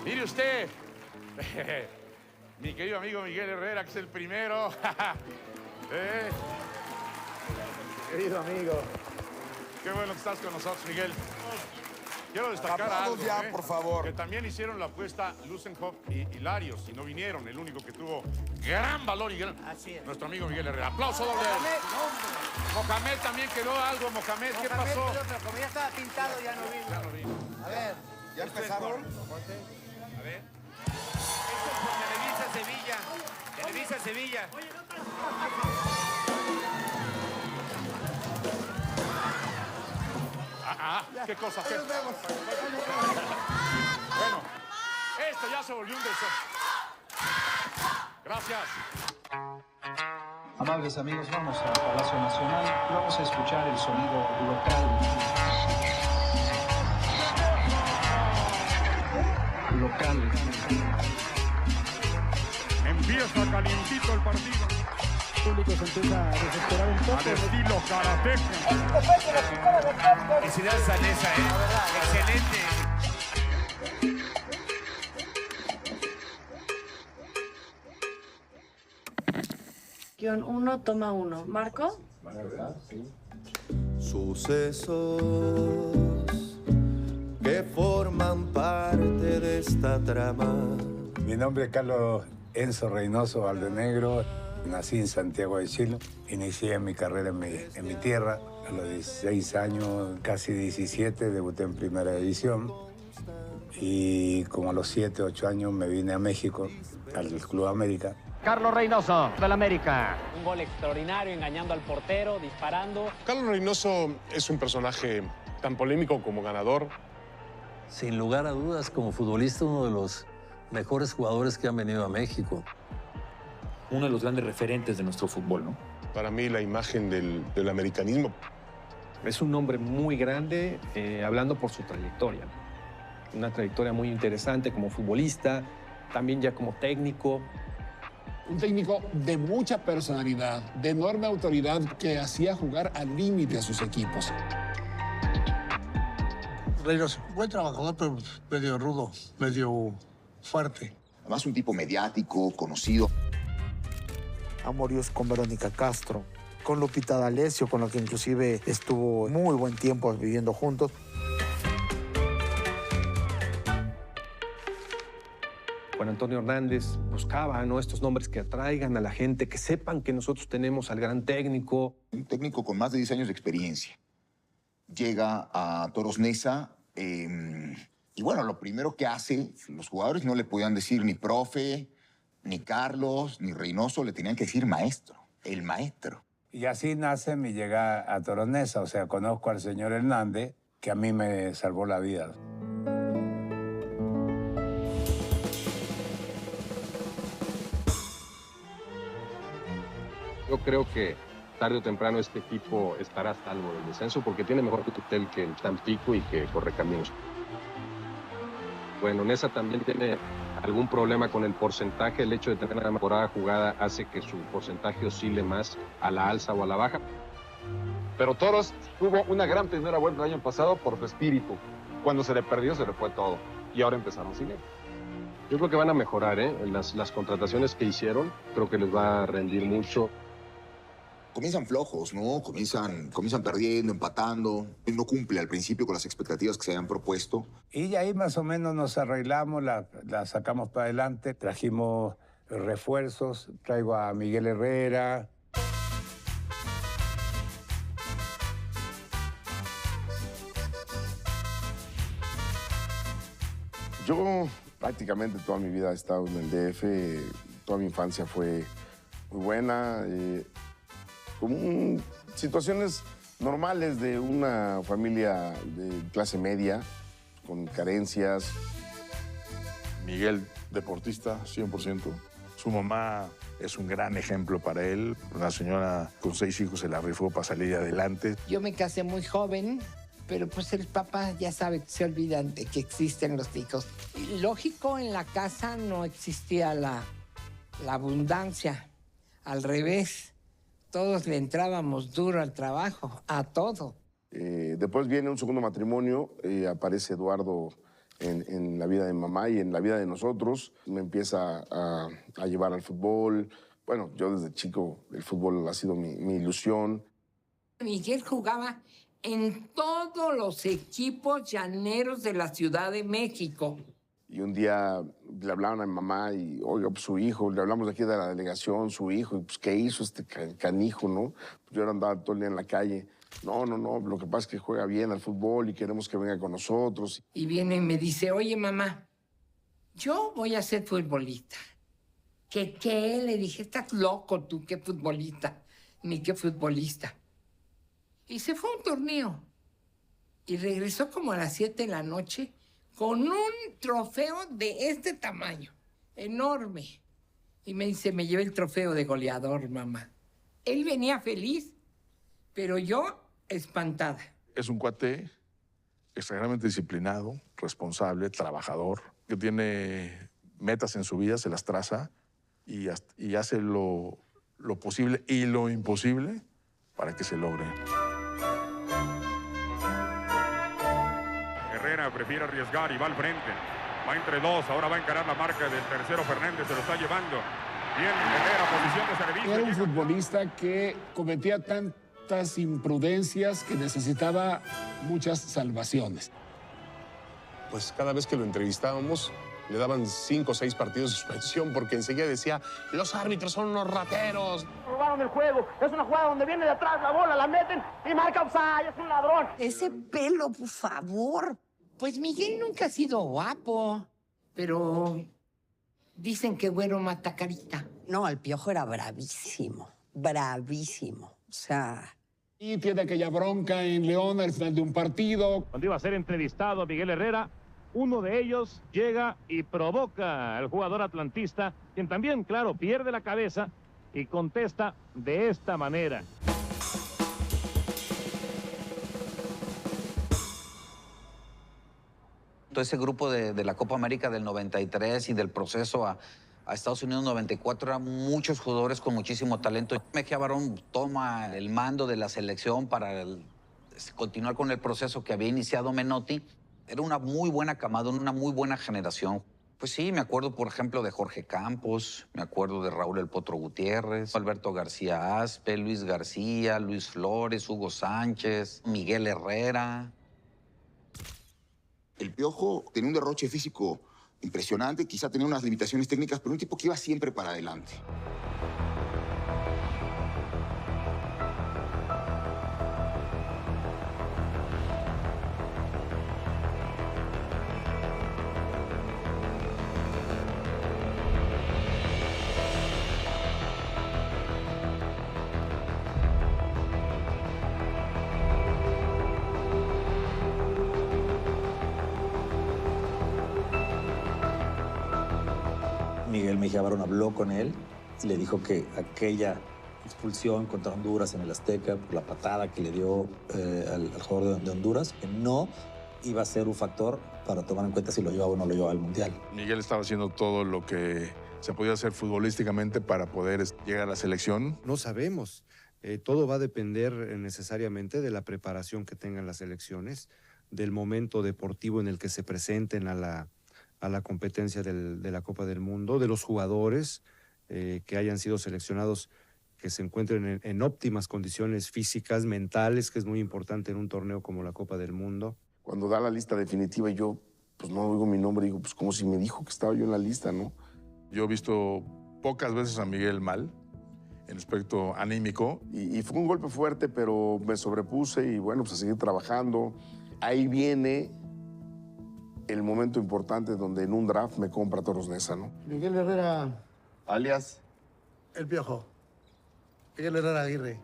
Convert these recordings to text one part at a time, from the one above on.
Mire usted, mi querido amigo Miguel Herrera, que es el primero. Querido amigo, qué bueno que estás con nosotros, Miguel. Quiero destacar algo, ya, por favor. que también hicieron la apuesta Lusenhoff y Larios, y no vinieron. El único que tuvo gran valor y gran... Así es. Nuestro amigo Miguel Herrera. Aplauso doble. Mohamed también quedó algo. Mohamed, ¿qué pasó? Pero como ya estaba pintado, ya no vino. Ya no vino. A ver. ¿Ya empezaron? A ver. Esto es por Televisa Sevilla. Televisa Sevilla. ¿Qué cosa? ¿Qué? Bueno, esto ya se volvió un desastre. Gracias. Amables amigos, vamos al Palacio Nacional y vamos a escuchar el sonido local. Empieza calientito el partido. El público se empieza a desesperar un poco. Al estilo karateca. Felicidades a Nesa, Excelente. Guión 1, toma 1. ¿Marco? Sucesos que forman parte de esta trama. Mi nombre es Carlos Enzo Reynoso Valdenegro. Nací en Santiago de Chile. Inicié mi carrera en mi tierra. A los 16 años, casi 17, debuté en Primera División. Y como a los 7, 8 años me vine a México, al Club América. Carlos Reynoso, del América. Un gol extraordinario, engañando al portero, disparando. Carlos Reynoso es un personaje tan polémico como ganador. Sin lugar a dudas, como futbolista, uno de los mejores jugadores que han venido a México. Uno de los grandes referentes de nuestro fútbol, ¿no? Para mí, la imagen del americanismo. Es un hombre muy grande, hablando por su trayectoria. Una trayectoria muy interesante como futbolista, también ya como técnico. Un técnico de mucha personalidad, de enorme autoridad, que hacía jugar al límite a sus equipos. Reynoso, buen trabajador, pero medio rudo, medio fuerte. Además, un tipo mediático, conocido. Amoríos con Verónica Castro, con Lupita D'Alessio, con la que inclusive estuvo muy buen tiempo viviendo juntos. Juan Antonio Hernández buscaba, ¿no?, estos nombres que atraigan a la gente, que sepan que nosotros tenemos al gran técnico. Un técnico con más de 10 años de experiencia. Llega a Toros Neza y bueno, lo primero que hace, los jugadores no le podían decir ni profe, ni Carlos, ni Reynoso, le tenían que decir maestro, el maestro. Y así nace mi llegada a Toros Neza. O sea, conozco al señor Hernández, que a mí me salvó la vida. Yo creo que tarde o temprano este equipo estará a salvo del descenso porque tiene mejor tutel que el Tampico y que Correcaminos. Bueno, Neza también tiene algún problema con el porcentaje. El hecho de tener una temporada jugada hace que su porcentaje oscile más a la alza o a la baja. Pero Toros tuvo una gran primera vuelta el año pasado por su espíritu. Cuando se le perdió, se le fue todo. Y ahora empezaron sin él. Yo creo que van a mejorar, las contrataciones que hicieron, creo que les va a rendir mucho. Comienzan flojos, ¿no? Comienzan perdiendo, empatando. No cumple al principio con las expectativas que se habían propuesto. Y ahí más o menos nos arreglamos, la sacamos para adelante. Trajimos refuerzos, traigo a Miguel Herrera. Yo prácticamente toda mi vida he estado en el DF. Toda mi infancia fue muy buena. Como situaciones normales de una familia de clase media, con carencias. Miguel, deportista, 100%. Su mamá es un gran ejemplo para él. Una señora con 6 hijos se la rifó para salir adelante. Yo me casé muy joven, pero pues el papá ya sabe, se olvidan de que existen los hijos. Y lógico, en la casa no existía la abundancia. Al revés. Todos le entrábamos duro al trabajo, a todo. Después viene un segundo matrimonio, aparece Eduardo en la vida de mamá y en la vida de nosotros. Me empieza a llevar al fútbol. Bueno, yo desde chico el fútbol ha sido mi ilusión. Miguel jugaba en todos los equipos llaneros de la Ciudad de México. Y un día le hablaban a mi mamá y, oiga, pues su hijo, le hablamos de aquí de la delegación, su hijo, y pues, ¿qué hizo este canijo, no? Pues yo andaba todo el día en la calle. No, lo que pasa es que juega bien al fútbol y queremos que venga con nosotros. Y viene y me dice, oye, mamá, yo voy a ser futbolista. ¿Qué? Le dije, estás loco tú, ¿qué futbolista? Ni qué futbolista. Y se fue a un torneo. Y regresó como a las 7 de la noche con un trofeo de este tamaño, enorme. Y me dice, me llevé el trofeo de goleador, mamá. Él venía feliz, pero yo espantada. Es un cuate extremadamente disciplinado, responsable, trabajador, que tiene metas en su vida, se las traza y hace lo posible y lo imposible para que se logre. Herrera prefiere arriesgar y va al frente. Va entre dos, ahora va a encarar la marca del tercero. Fernández se lo está llevando. Bien, Herrera, posición de servicio. Era un futbolista que cometía tantas imprudencias que necesitaba muchas salvaciones. Pues cada vez que lo entrevistábamos, le daban 5 o 6 partidos de suspensión porque enseguida decía, los árbitros son unos rateros. Robaron el juego, es una jugada donde viene de atrás la bola, la meten y marca offside, es un ladrón. Ese pelo, por favor. Pues Miguel nunca ha sido guapo, pero dicen que güero mata carita. No, el Piojo era bravísimo, bravísimo. O sea... Y tiene aquella bronca en León al final de un partido. Cuando iba a ser entrevistado Miguel Herrera, uno de ellos llega y provoca al jugador atlantista, quien también, claro, pierde la cabeza y contesta de esta manera. Todo ese grupo de la Copa América del 93 y del proceso a Estados Unidos 94 eran muchos jugadores con muchísimo talento. Mejía Barón toma el mando de la selección para continuar con el proceso que había iniciado Menotti. Era una muy buena camada, una muy buena generación. Pues sí, me acuerdo, por ejemplo, de Jorge Campos, me acuerdo de Raúl El Potro Gutiérrez, Alberto García Aspe, Luis García, Luis Flores, Hugo Sánchez, Miguel Herrera. El Piojo tenía un derroche físico impresionante, quizá tenía unas limitaciones técnicas, pero un tipo que iba siempre para adelante. Miguel Mejía Barón habló con él y le dijo que aquella expulsión contra Honduras en el Azteca por la patada que le dio al jugador de Honduras, que no iba a ser un factor para tomar en cuenta si lo llevaba o no lo llevaba al Mundial. Miguel estaba haciendo todo lo que se podía hacer futbolísticamente para poder llegar a la selección. No sabemos. Todo va a depender necesariamente de la preparación que tengan las selecciones, del momento deportivo en el que se presenten a la competencia de la Copa del Mundo, de los jugadores que hayan sido seleccionados, que se encuentren en óptimas condiciones físicas, mentales, que es muy importante en un torneo como la Copa del Mundo. Cuando da la lista definitiva y yo pues no oigo mi nombre, digo, pues como si me dijo que estaba yo en la lista, ¿no? Yo he visto pocas veces a Miguel mal, en aspecto anímico. Y fue un golpe fuerte, pero me sobrepuse y bueno, pues a seguir trabajando. Ahí viene el momento importante donde en un draft me compra Toros Neza, ¿no? Miguel Herrera. Alias. El Piojo. Miguel Herrera Aguirre.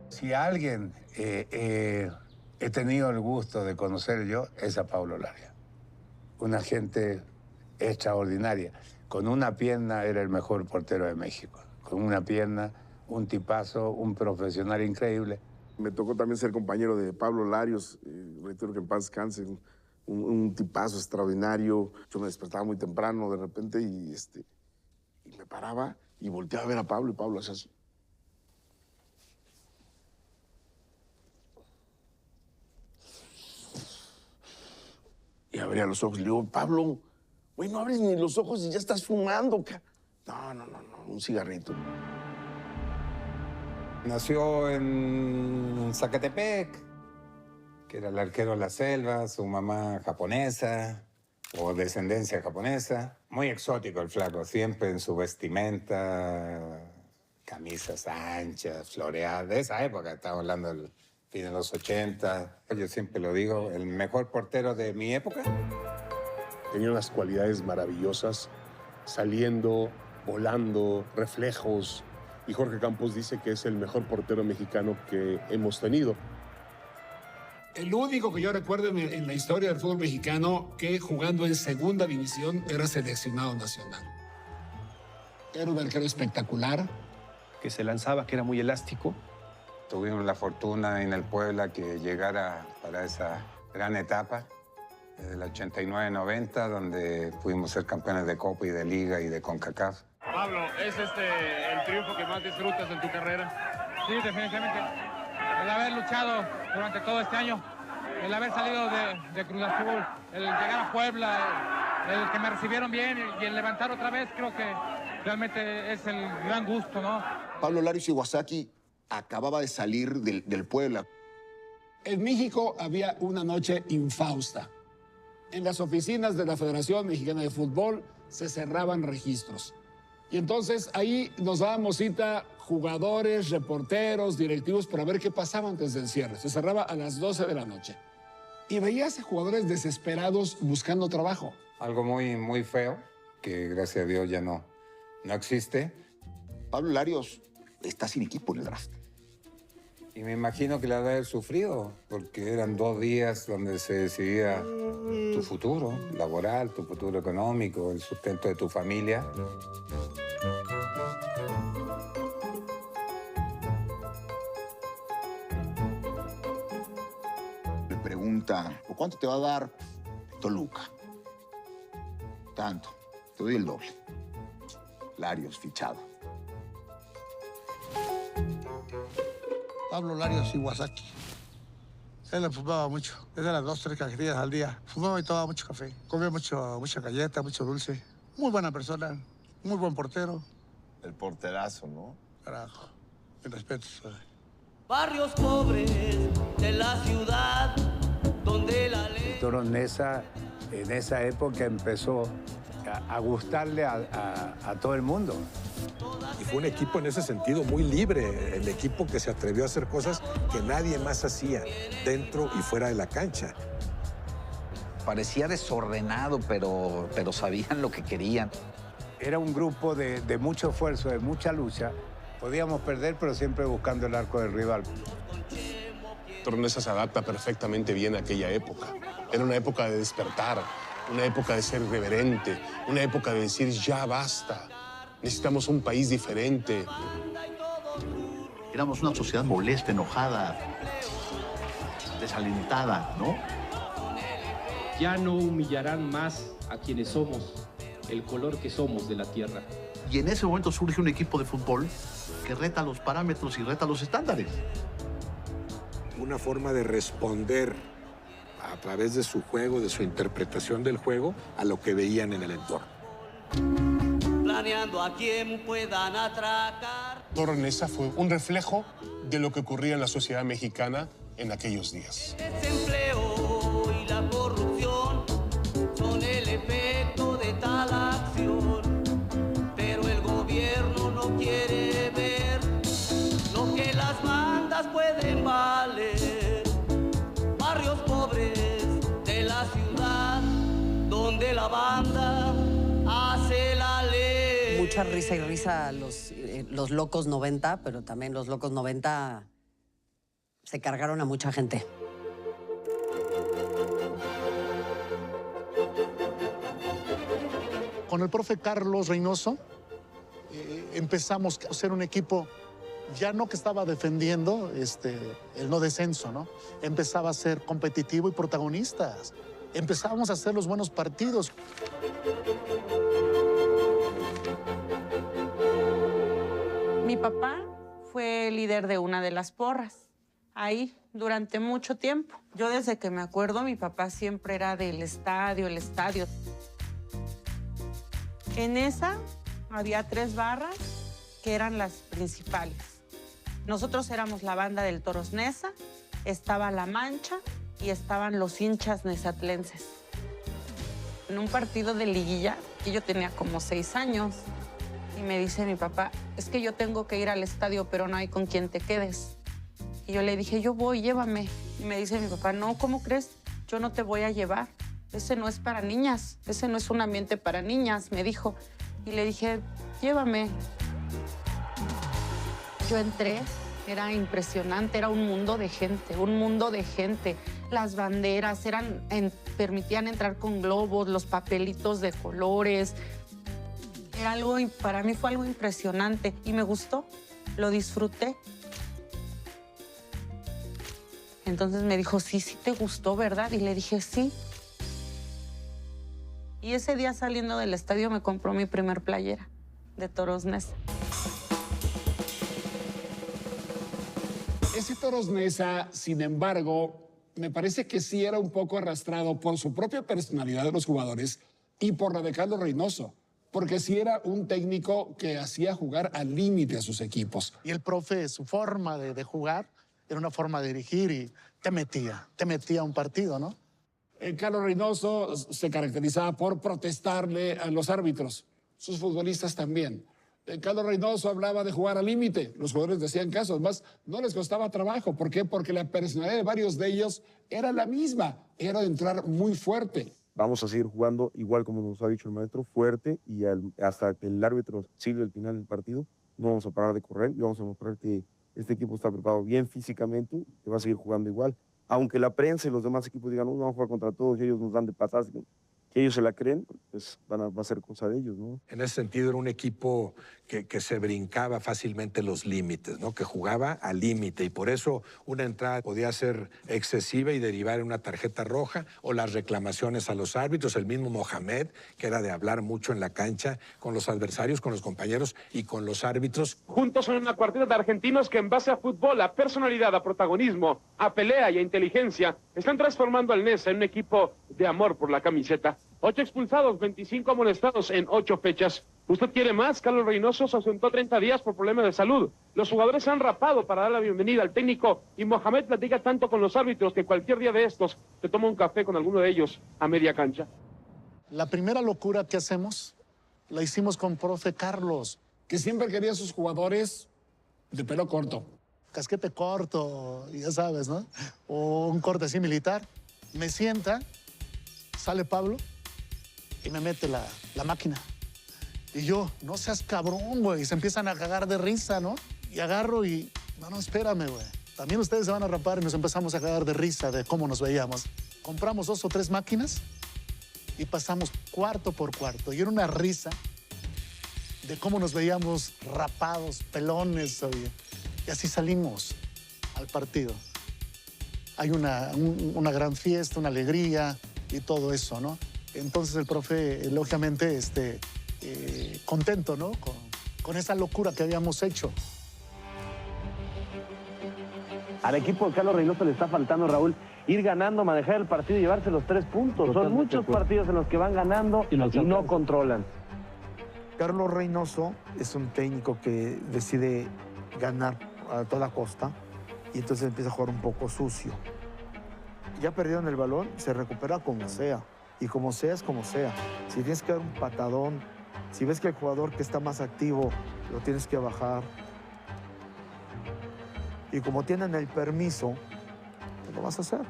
Si a alguien he tenido el gusto de conocer yo, es a Pablo Larea. Una gente extraordinaria. Con una pierna era el mejor portero de México. Con una pierna, un tipazo, un profesional increíble. Me tocó también ser compañero de Pablo Larios, reitero que en paz descanse, un tipazo extraordinario. Yo me despertaba muy temprano de repente y me paraba y volteaba a ver a Pablo y Pablo hacía así. Y abría los ojos y le digo, Pablo, güey, no abres ni los ojos y ya estás fumando. No, un cigarrito. Nació en Zacatepec, que era el arquero de la selva, su mamá japonesa o descendencia japonesa. Muy exótico el flaco, siempre en su vestimenta, camisas anchas, floreadas. De esa época, estamos hablando del fin de los 80. Yo siempre lo digo, el mejor portero de mi época. Tenía unas cualidades maravillosas, saliendo, volando, reflejos. Y Jorge Campos dice que es el mejor portero mexicano que hemos tenido. El único que yo recuerdo en la historia del fútbol mexicano que jugando en segunda división era seleccionado nacional. Era un arquero espectacular. Que se lanzaba, que era muy elástico. Tuvimos la fortuna en el Puebla que llegara para esa gran etapa, desde el 89-90, donde pudimos ser campeones de Copa y de Liga y de CONCACAF. Pablo, ¿es el triunfo que más disfrutas en tu carrera? Sí, definitivamente. El haber luchado durante todo este año, el haber salido de Cruz Azul, el llegar a Puebla, el que me recibieron bien y el levantar otra vez, creo que realmente es el gran gusto, ¿no? Pablo Larios Iwasaki acababa de salir del Puebla. En México había una noche infausta. En las oficinas de la Federación Mexicana de Fútbol se cerraban registros. Y entonces ahí nos dábamos cita jugadores, reporteros, directivos para ver qué pasaba antes del cierre. Se cerraba a las 12 de la noche. Y veías a jugadores desesperados buscando trabajo. Algo muy feo, que gracias a Dios ya no existe. Pablo Larios está sin equipo en el draft. Y me imagino que la de haber sufrido, porque eran 2 días donde se decidía tu futuro laboral, tu futuro económico, el sustento de tu familia. Le pregunta, ¿por cuánto te va a dar Toluca? Tanto, te doy el doble. Larios, fichado. Pablo Larios Iwasaki. Él fumaba mucho. Desde las 2, 3 cajetillas al día. Fumaba y tomaba mucho café. Comía mucha galleta, mucho dulce. Muy buena persona. Muy buen portero. El porterazo, ¿no? Carajo. Mis respetos. Barrios pobres de la ciudad donde la ley... Toros Neza en esa época empezó a gustarle a todo el mundo. Y fue un equipo en ese sentido muy libre, el equipo que se atrevió a hacer cosas que nadie más hacía, dentro y fuera de la cancha. Parecía desordenado, pero sabían lo que querían. Era un grupo de mucho esfuerzo, de mucha lucha. Podíamos perder, pero siempre buscando el arco del rival. Tornesa se adapta perfectamente bien a aquella época. Era una época de despertar, una época de ser reverente, una época de decir ya basta. Necesitamos un país diferente. Éramos una sociedad molesta, enojada, desalentada, ¿no? Ya no humillarán más a quienes somos el color que somos de la tierra. Y en ese momento surge un equipo de fútbol que reta los parámetros y reta los estándares. Una forma de responder a través de su juego, de su interpretación del juego, a lo que veían en el entorno. Planeando a quien puedan atracar. Toros Neza fue un reflejo de lo que ocurría en la sociedad mexicana en aquellos días. El desempleo y la corrupción son el efecto de tal acción, pero el gobierno no quiere ver lo que las bandas pueden valer. Barrios pobres de la ciudad donde la banda hace la ley. Mucha risa y risa los locos 90, pero también los locos 90 se cargaron a mucha gente. Con el profe Carlos Reynoso empezamos a ser un equipo ya no que estaba defendiendo el no descenso, ¿no? Empezaba a ser competitivo y protagonistas. Empezábamos a hacer los buenos partidos. Mi papá fue líder de una de las porras, ahí, durante mucho tiempo. Yo desde que me acuerdo, mi papá siempre era del estadio, el estadio. En esa había 3 barras que eran las principales. Nosotros éramos la banda del Toros Neza, estaba La Mancha y estaban los hinchas nezatlenses. En un partido de liguilla, que yo tenía como 6 años, y me dice mi papá, es que yo tengo que ir al estadio, pero no hay con quien te quedes. Y yo le dije, yo voy, llévame. Y me dice mi papá, no, ¿cómo crees? Yo no te voy a llevar. Ese no es para niñas, ese no es un ambiente para niñas, me dijo. Y le dije, llévame. Yo entré, era impresionante, era un mundo de gente, un mundo de gente. Las banderas permitían entrar con globos, los papelitos de colores. Era algo, para mí fue algo impresionante y me gustó, lo disfruté. Entonces me dijo, sí, sí te gustó, ¿verdad? Y le dije, sí. Y ese día saliendo del estadio me compró mi primer playera de Toros Neza. Ese Toros Neza, sin embargo, me parece que sí era un poco arrastrado por su propia personalidad de los jugadores y por la de Carlos Reynoso, porque sí era un técnico que hacía jugar al límite a sus equipos. Y el profe, su forma de jugar era una forma de dirigir y te metía a un partido, ¿no? Carlos Reynoso se caracterizaba por protestarle a los árbitros, sus futbolistas también. Carlos Reynoso hablaba de jugar al límite, los jugadores decían caso, además no les costaba trabajo. ¿Por qué? Porque la personalidad de varios de ellos era la misma, era de entrar muy fuerte. Vamos a seguir jugando igual como nos ha dicho el maestro, fuerte y hasta que el árbitro siga el final del partido. No vamos a parar de correr y vamos a mostrar que este equipo está preparado bien físicamente, que va a seguir jugando igual. Aunque la prensa y los demás equipos digan, no, vamos a jugar contra todos y ellos nos dan de patadas, que ellos se la creen, pues va a ser cosa de ellos, ¿no? En ese sentido era un equipo que se brincaba fácilmente los límites, ¿no? Que jugaba al límite y por eso una entrada podía ser excesiva y derivar en una tarjeta roja o las reclamaciones a los árbitros, el mismo Mohamed, que era de hablar mucho en la cancha con los adversarios, con los compañeros y con los árbitros. Juntos son una cuarteta de argentinos que en base a fútbol, a personalidad, a protagonismo, a pelea y a inteligencia, están transformando al Neza en un equipo de amor por la camiseta. 8 expulsados, 25 amonestados en 8 fechas. ¿Usted quiere más? Carlos Reynoso se ausentó 30 días por problemas de salud. Los jugadores se han rapado para dar la bienvenida al técnico y Mohamed platica tanto con los árbitros que cualquier día de estos se toma un café con alguno de ellos a media cancha. La primera locura que hacemos la hicimos con profe Carlos, que siempre quería a sus jugadores de pelo corto. Casquete corto, ya sabes, ¿no? O un corte así militar. Me sienta, sale Pablo y me mete la máquina. Y yo, no seas cabrón, güey. Y se empiezan a cagar de risa, ¿no? Y agarro y, no, espérame, güey. También ustedes se van a rapar y nos empezamos a cagar de risa de cómo nos veíamos. Compramos 2 o 3 máquinas y pasamos cuarto por cuarto. Y era una risa de cómo nos veíamos rapados, pelones, oye. Y así salimos al partido. Hay una gran fiesta, una alegría y todo eso, ¿no? Entonces el profe, lógicamente, contento, ¿no? Con esa locura que habíamos hecho. Al equipo de Carlos Reynoso le está faltando, Raúl, ir ganando, manejar el partido y llevarse los 3 puntos. Son muchos partidos en los que van ganando y no controlan. Carlos Reynoso es un técnico que decide ganar a toda costa y entonces empieza a jugar un poco sucio. Ya perdieron el balón, se recupera como sea. Y como sea es como sea. Si tienes que dar un patadón, si ves que el jugador que está más activo lo tienes que bajar. Y como tienen el permiso, pues lo vas a hacer.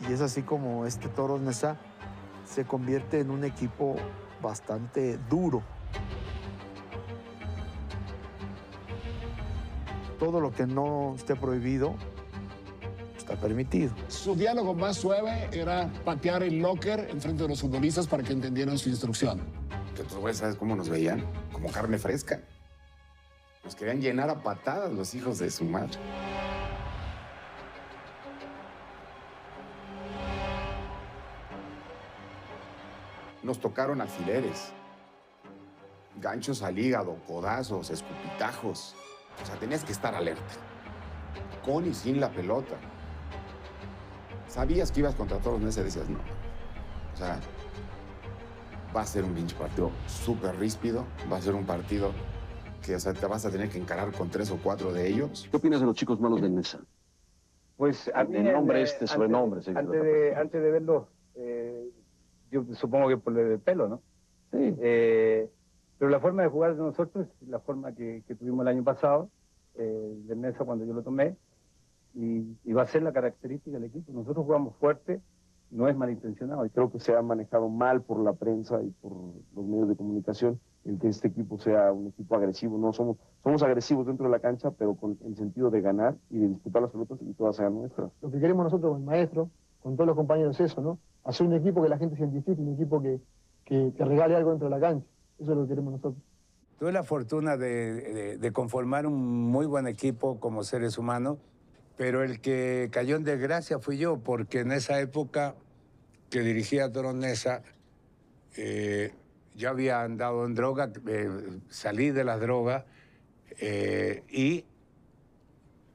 Y es así como este Toros Neza se convierte en un equipo bastante duro. Todo lo que no esté prohibido está permitido. Su diálogo más suave era patear el locker enfrente de los futbolistas para que entendieran su instrucción. Que tus güeyes, ¿sabes cómo nos veían? Como carne fresca. Nos querían llenar a patadas los hijos de su madre. Nos tocaron alfileres, ganchos al hígado, codazos, escupitajos. O sea, tenías que estar alerta, con y sin la pelota. Sabías que ibas contra Toros Neza y decías, no. O sea, va a ser un pinche partido súper ríspido, va a ser un partido que, o sea, te vas a tener que encarar con 3 o 4 de ellos. ¿Qué opinas de los chicos malos del Neza? Pues a mí... El nombre sobrenombre. Antes de verlo, yo supongo que por el pelo, ¿no? Sí. Pero la forma de jugar de nosotros, la forma que tuvimos el año pasado, del Neza cuando yo lo tomé, y va a ser la característica del equipo. Nosotros jugamos fuerte, no es malintencionado. Creo que se ha manejado mal por la prensa y por los medios de comunicación el que este equipo sea un equipo agresivo. No somos agresivos dentro de la cancha, pero con el sentido de ganar y de disputar las pelotas y todas sean nuestras. Lo que queremos nosotros con el maestro, con todos los compañeros, es eso, ¿no? Hacer un equipo que la gente se identifique, un equipo que regale algo dentro de la cancha. Eso es lo que queremos nosotros. Tuve la fortuna de conformar un muy buen equipo como seres humanos, pero el que cayó en desgracia fui yo, porque en esa época que dirigía Toros Neza, yo había andado en droga, salí de las drogas y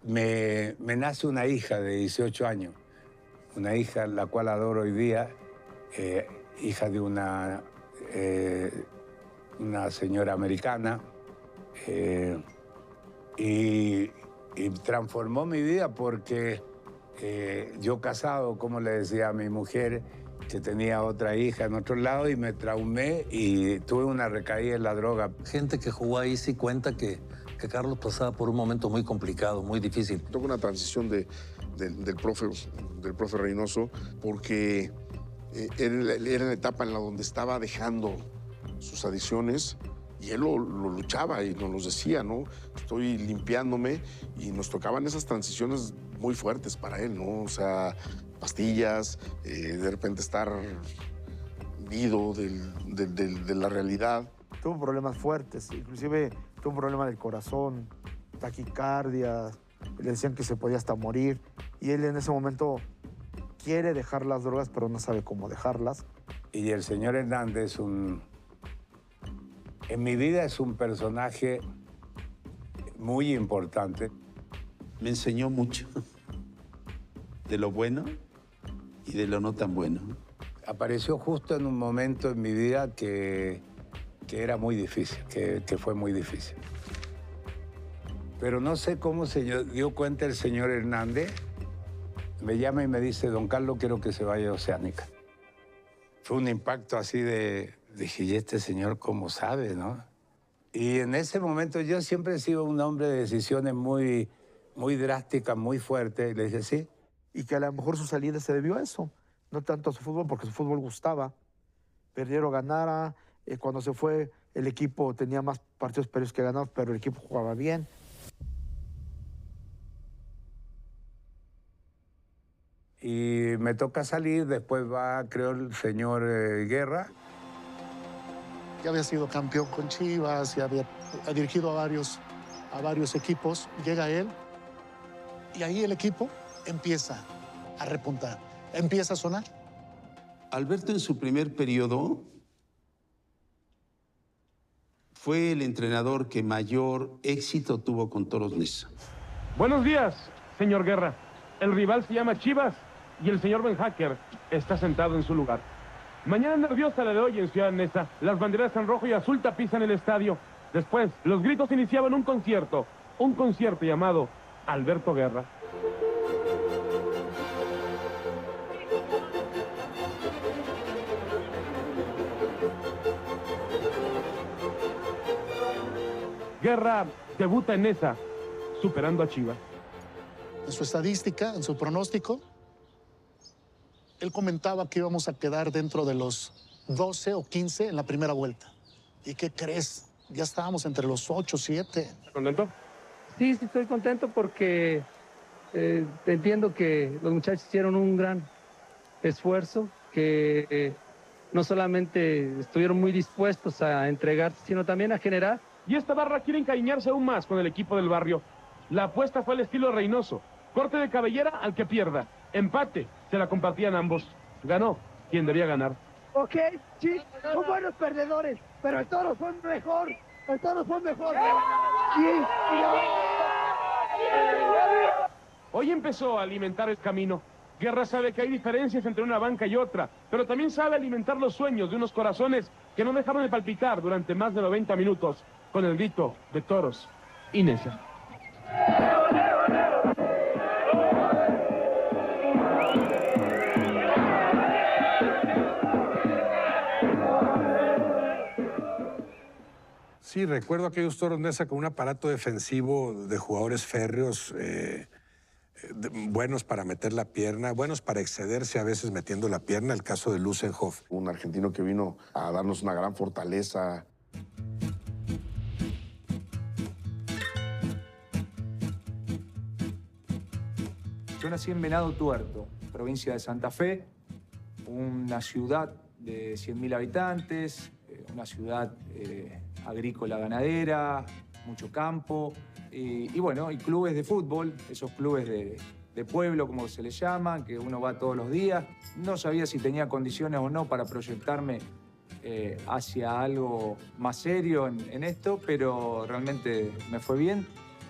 me nace una hija de 18 años, una hija la cual adoro hoy día, hija de una señora americana, y transformó mi vida porque yo casado, como le decía a mi mujer, que tenía otra hija en otro lado, y me traumé y tuve una recaída en la droga. Gente que jugó ahí sí cuenta que Carlos pasaba por un momento muy complicado, muy difícil. Toca una transición del profe Reynoso, porque era la etapa en la donde estaba dejando sus adicciones, y él lo luchaba y nos decía, ¿no? Estoy limpiándome, y nos tocaban esas transiciones muy fuertes para él, ¿no? O sea, pastillas, de repente estar ido de la realidad. Tuvo problemas fuertes, inclusive tuvo un problema del corazón, taquicardia, le decían que se podía hasta morir, y él en ese momento quiere dejar las drogas, pero no sabe cómo dejarlas. Y el señor Hernández en mi vida es un personaje muy importante. Me enseñó mucho de lo bueno y de lo no tan bueno. Apareció justo en un momento en mi vida que era muy difícil, que fue muy difícil. Pero no sé cómo se dio cuenta el señor Hernández. Me llama y me dice, don Carlos, quiero que se vaya a Oceánica. Fue un impacto así dije, ¿y este señor cómo sabe, no? Y en ese momento yo siempre he sido un hombre de decisiones muy drásticas, muy fuertes. Y le dije, sí. Y que a lo mejor su salida se debió a eso, no tanto a su fútbol, porque su fútbol gustaba. Perdiera o ganara, cuando se fue el equipo tenía más partidos perdidos que ganados, pero el equipo jugaba bien. Y me toca salir, después va, creo, el señor Guerra. Ya había sido campeón con Chivas y había dirigido a varios equipos. Llega él y ahí el equipo empieza a repuntar, empieza a sonar. Alberto en su primer periodo fue el entrenador que mayor éxito tuvo con Toros Neza. Buenos días, señor Guerra. El rival se llama Chivas y el señor Ben Hacker está sentado en su lugar. Mañana nerviosa la de hoy en Ciudad Neza. Las banderas en rojo y azul tapizan el estadio. Después, los gritos iniciaban un concierto llamado Alberto Guerra. Guerra debuta en Neza, superando a Chivas. En su estadística, en su pronóstico, él comentaba que íbamos a quedar dentro de los 12 o 15 en la primera vuelta. ¿Y qué crees? Ya estábamos entre los 8, 7. ¿Estás contento? Sí, estoy contento porque entiendo que los muchachos hicieron un gran esfuerzo, que no solamente estuvieron muy dispuestos a entregarse, sino también a generar y esta barra quiere encariñarse aún más con el equipo del barrio. La apuesta fue al estilo Reynoso, corte de cabellera al que pierda, empate, se la compartían ambos. Ganó quien debía ganar. Ok, sí, son buenos perdedores, pero el Toro fue mejor. El Toro fue mejor. Sí, Hoy empezó a alimentar el camino. Guerra sabe que hay diferencias entre una banca y otra, pero también sabe alimentar los sueños de unos corazones que no dejaron de palpitar durante más de 90 minutos con el grito de Toros y Neza. Sí, recuerdo aquellos Toros Neza con un aparato defensivo de jugadores férreos, buenos para meter la pierna, buenos para excederse a veces metiendo la pierna, el caso de Lusenhoff. Un argentino que vino a darnos una gran fortaleza. Yo nací en Venado Tuerto, provincia de Santa Fe, una ciudad de 100.000 habitantes, una ciudad agrícola ganadera, mucho campo, y bueno, y clubes de fútbol, esos clubes de pueblo, como se les llama, que uno va todos los días. No sabía si tenía condiciones o no para proyectarme hacia algo más serio en esto, pero realmente me fue bien.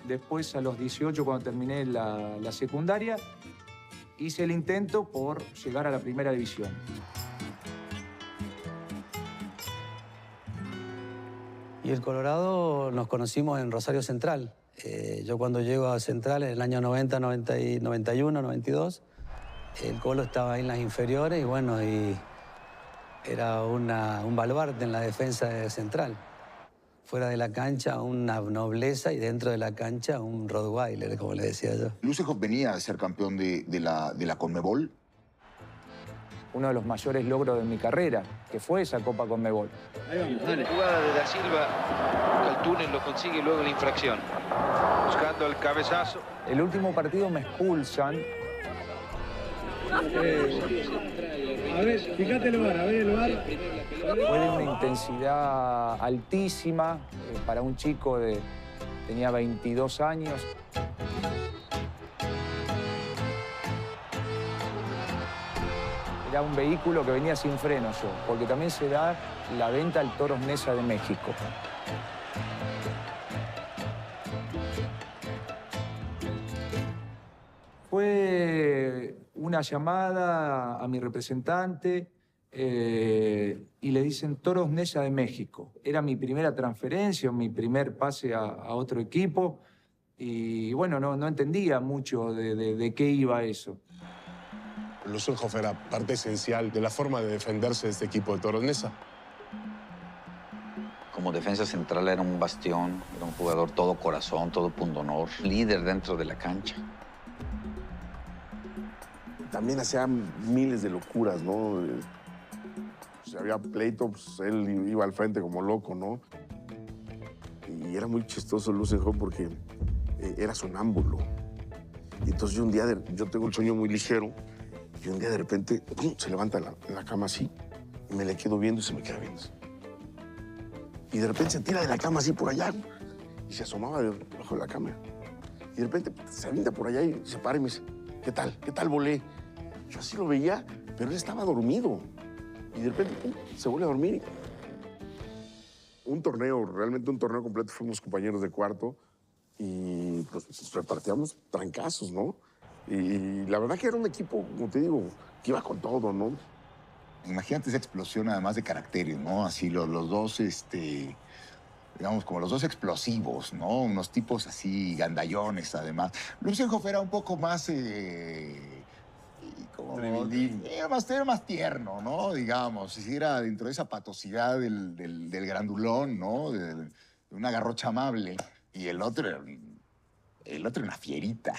Después, a los 18, cuando terminé la secundaria, hice el intento por llegar a la primera división. Y el Colorado nos conocimos en Rosario Central. Yo cuando llego a Central en el año 90, 91, 92, el Colo estaba ahí en las inferiores y bueno, y era un baluarte en la defensa de Central. Fuera de la cancha una nobleza y dentro de la cancha un Rottweiler, como le decía yo. Lusenhoff venía a ser campeón de la Conmebol. Uno de los mayores logros de mi carrera, que fue esa Copa Conmebol. Ahí vamos, dale. Jugada de Da Silva, Caltunen lo consigue luego la infracción. Buscando el cabezazo. El último partido me expulsan. A ver, fíjate el lugar, a ver el lugar. Fue de una intensidad altísima para un chico tenía 22 años. Era un vehículo que venía sin freno yo, porque también se da la venta al Toros Neza de México. Fue una llamada a mi representante y le dicen Toros Neza de México. Era mi primera transferencia, mi primer pase a otro equipo y bueno, no entendía mucho de qué iba eso. Lusenhoff era parte esencial de la forma de defenderse de este equipo de Toros Neza. Como defensa central era un bastión, era un jugador todo corazón, todo pundonor, líder dentro de la cancha. También hacía miles de locuras, ¿no? Si había pleito, pues él iba al frente como loco, ¿no? Y era muy chistoso Lusenhoff porque era sonámbulo. Y entonces yo tengo el sueño muy ligero. Y un día de repente, ¡pum!, se levanta en la cama así, y me le quedo viendo y se me queda viendo. Y de repente se tira de la cama así por allá, y se asomaba debajo de la cama. Y de repente se avienta por allá y se para y me dice, ¿qué tal? ¿Qué tal volé? Yo así lo veía, pero él estaba dormido. Y de repente, ¡pum!, se vuelve a dormir. Un torneo, realmente un torneo completo, fuimos compañeros de cuarto, y pues repartíamos trancazos, ¿no? Y la verdad que era un equipo, como te digo, que iba con todo, ¿no? Imagínate esa explosión además de caracteres, ¿no? Así los dos, digamos, como los dos explosivos, ¿no? Unos tipos así gandallones, además. Lusenhoff era un poco más, era más tierno, ¿no? Digamos, era dentro de esa patosidad del grandulón, ¿no? De una garrocha amable. Y el otro era una fierita.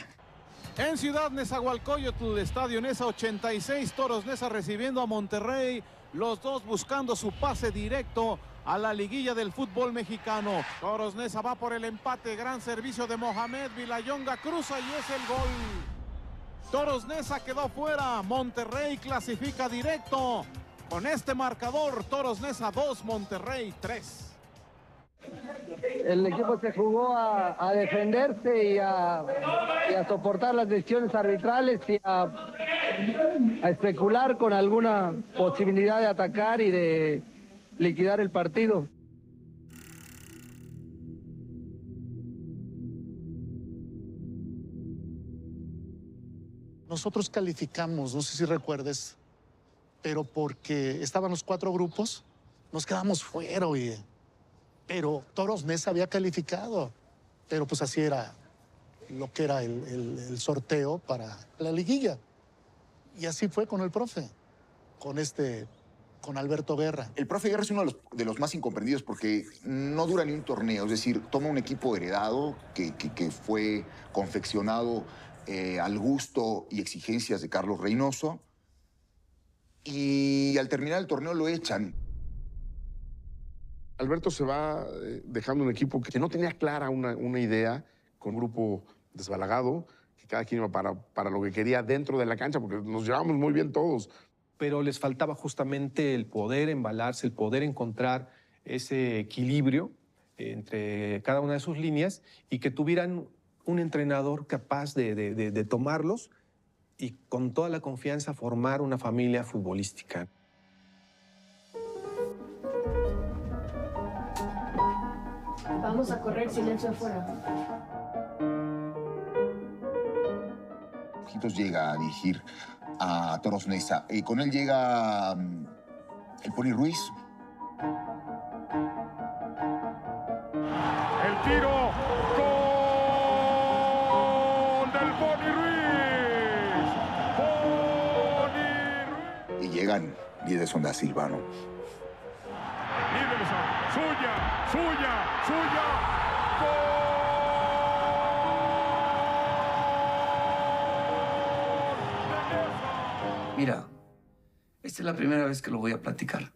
En Ciudad Nezahualcóyotl, Estadio Neza 86, Toros Neza recibiendo a Monterrey, los dos buscando su pase directo a la liguilla del fútbol mexicano. Toros Neza va por el empate, gran servicio de Mohamed Villayonga, cruza y es el gol. Toros Neza quedó fuera, Monterrey clasifica directo. Con este marcador, Toros Neza 2, Monterrey 3. el equipo se jugó a defenderse y a soportar las decisiones arbitrales y a especular con alguna posibilidad de atacar y de liquidar el partido. Nosotros calificamos, no sé si recuerdes, pero porque estaban los 4 grupos, nos quedamos fuera, oye. Pero Toros Neza había calificado, pero pues así era lo que era el sorteo para la liguilla. Y así fue con el profe, con Alberto Guerra. El profe Guerra es uno de los más incomprendidos porque no dura ni un torneo, es decir, toma un equipo heredado que fue confeccionado al gusto y exigencias de Carlos Reynoso, y al terminar el torneo lo echan. Alberto se va dejando un equipo que no tenía clara una idea, con un grupo desbalagado, que cada quien iba para lo que quería dentro de la cancha, porque nos llevábamos muy bien todos. Pero les faltaba justamente el poder embalarse, el poder encontrar ese equilibrio entre cada una de sus líneas y que tuvieran un entrenador capaz de tomarlos y con toda la confianza formar una familia futbolística. Vamos a correr, silencio afuera. Ojitos llega a dirigir a Toros Neza. Con él llega el Pony Ruiz. El tiro. ¡Gol del Pony Ruiz! Y llegan Liderson da Silva, ¿no? Liderson, suya. Mira, esta es la primera vez que lo voy a platicar.